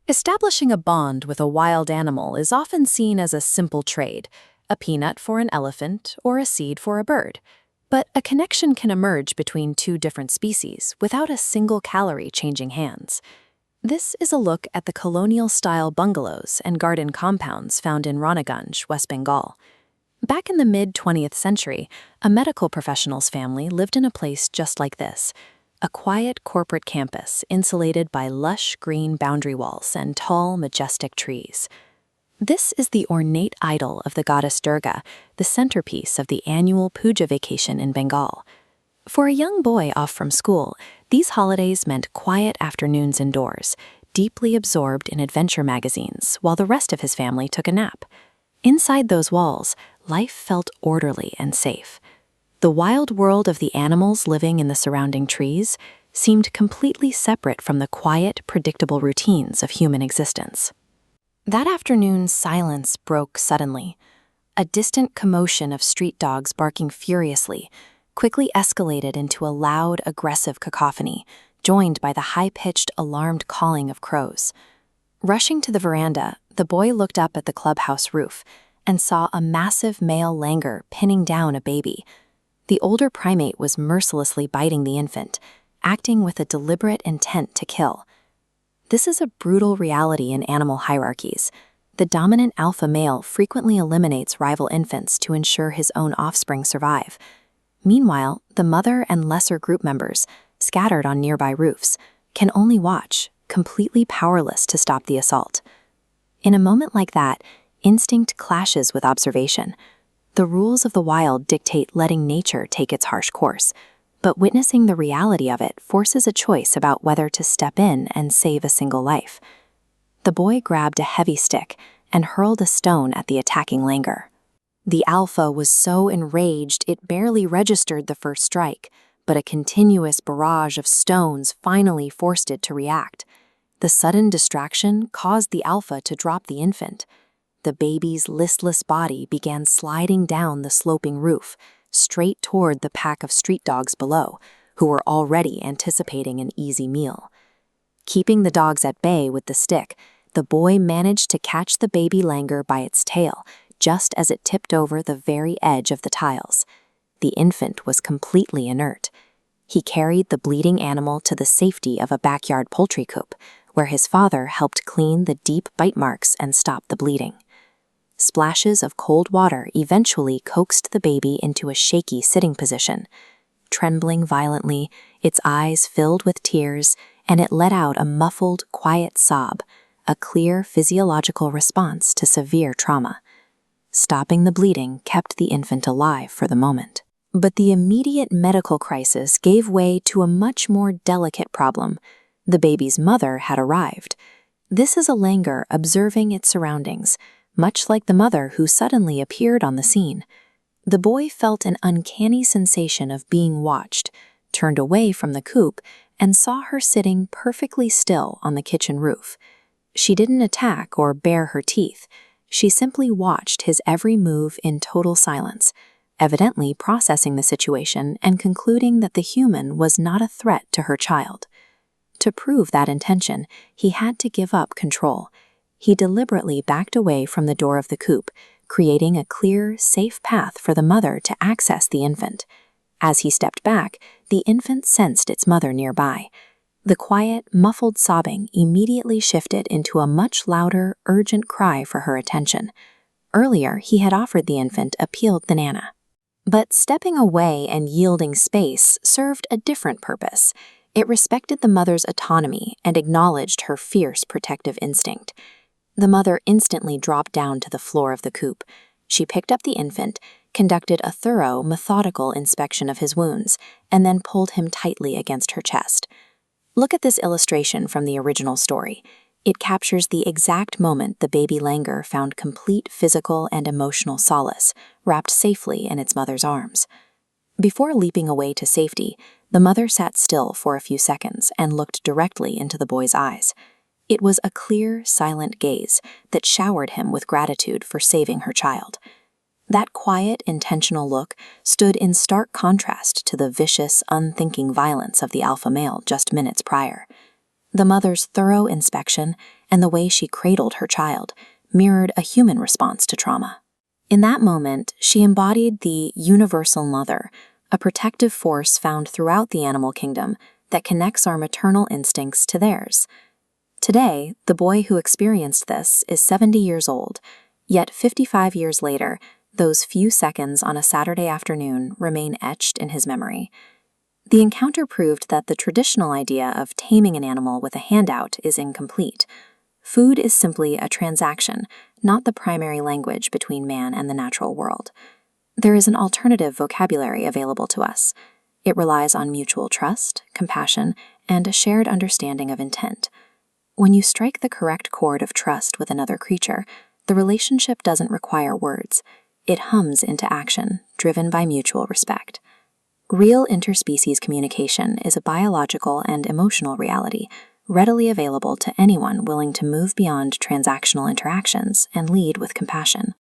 Establishing a bond with a wild animal is often seen as a simple trade, a peanut for an elephant or a seed for a bird. But a connection can emerge between two different species without a single calorie changing hands. This is a look at the colonial-style bungalows and garden compounds found in Ranaganj, West Bengal. Back in the mid-20th century, a medical professional's family lived in a place just like this. A quiet corporate campus insulated by lush green boundary walls and tall, majestic trees. This is the ornate idol of the goddess Durga, the centerpiece of the annual puja vacation in Bengal. For a young boy off from school, these holidays meant quiet afternoons indoors, deeply absorbed in adventure magazines, while the rest of his family took a nap. Inside those walls, life felt orderly and safe. The wild world of the animals living in the surrounding trees seemed completely separate from the quiet, predictable routines of human existence. That afternoon, silence broke suddenly. A distant commotion of street dogs barking furiously quickly escalated into a loud, aggressive cacophony, joined by the high-pitched, alarmed calling of crows. Rushing to the veranda, the boy looked up at the clubhouse roof and saw a massive male langur pinning down a baby. The older primate was mercilessly biting the infant, acting with a deliberate intent to kill. This is a brutal reality in animal hierarchies. The dominant alpha male frequently eliminates rival infants to ensure his own offspring survive. Meanwhile, the mother and lesser group members, scattered on nearby roofs, can only watch, completely powerless to stop the assault. In a moment like that, instinct clashes with observation. The rules of the wild dictate letting nature take its harsh course, but witnessing the reality of it forces a choice about whether to step in and save a single life. The boy grabbed a heavy stick and hurled a stone at the attacking langur. The alpha was so enraged it barely registered the first strike, but a continuous barrage of stones finally forced it to react. The sudden distraction caused the alpha to drop the infant. The baby's listless body began sliding down the sloping roof, straight toward the pack of street dogs below, who were already anticipating an easy meal. Keeping the dogs at bay with the stick, the boy managed to catch the baby langur by its tail, just as it tipped over the very edge of the tiles. The infant was completely inert. He carried the bleeding animal to the safety of a backyard poultry coop, where his father helped clean the deep bite marks and stop the bleeding. Splashes of cold water eventually coaxed the baby into a shaky sitting position. Trembling violently, its eyes filled with tears, and it let out a muffled, quiet sob, a clear physiological response to severe trauma. Stopping the bleeding kept the infant alive for the moment. But the immediate medical crisis gave way to a much more delicate problem. The baby's mother had arrived. This is a langur observing its surroundings, much like the mother who suddenly appeared on the scene. The boy felt an uncanny sensation of being watched, turned away from the coop, and saw her sitting perfectly still on the kitchen roof. She didn't attack or bare her teeth. She simply watched his every move in total silence, evidently processing the situation and concluding that the human was not a threat to her child. To prove that intention, he had to give up control. He deliberately backed away from the door of the coop, creating a clear, safe path for the mother to access the infant. As he stepped back, the infant sensed its mother nearby. The quiet, muffled sobbing immediately shifted into a much louder, urgent cry for her attention. Earlier, he had offered the infant a peeled banana. But stepping away and yielding space served a different purpose. It respected the mother's autonomy and acknowledged her fierce protective instinct. The mother instantly dropped down to the floor of the coop. She picked up the infant, conducted a thorough, methodical inspection of his wounds, and then pulled him tightly against her chest. Look at this illustration from the original story. It captures the exact moment the baby langur found complete physical and emotional solace, wrapped safely in its mother's arms. Before leaping away to safety, the mother sat still for a few seconds and looked directly into the boy's eyes. It was a clear, silent gaze that showered him with gratitude for saving her child. That quiet, intentional look stood in stark contrast to the vicious, unthinking violence of the alpha male just minutes prior. The mother's thorough inspection and the way she cradled her child mirrored a human response to trauma. In that moment, she embodied the universal mother, a protective force found throughout the animal kingdom that connects our maternal instincts to theirs. Today, the boy who experienced this is 70 years old, yet 55 years later, those few seconds on a Saturday afternoon remain etched in his memory. The encounter proved that the traditional idea of taming an animal with a handout is incomplete. Food is simply a transaction, not the primary language between man and the natural world. There is an alternative vocabulary available to us. It relies on mutual trust, compassion, and a shared understanding of intent. When you strike the correct chord of trust with another creature, the relationship doesn't require words. It hums into action, driven by mutual respect. Real interspecies communication is a biological and emotional reality, readily available to anyone willing to move beyond transactional interactions and lead with compassion.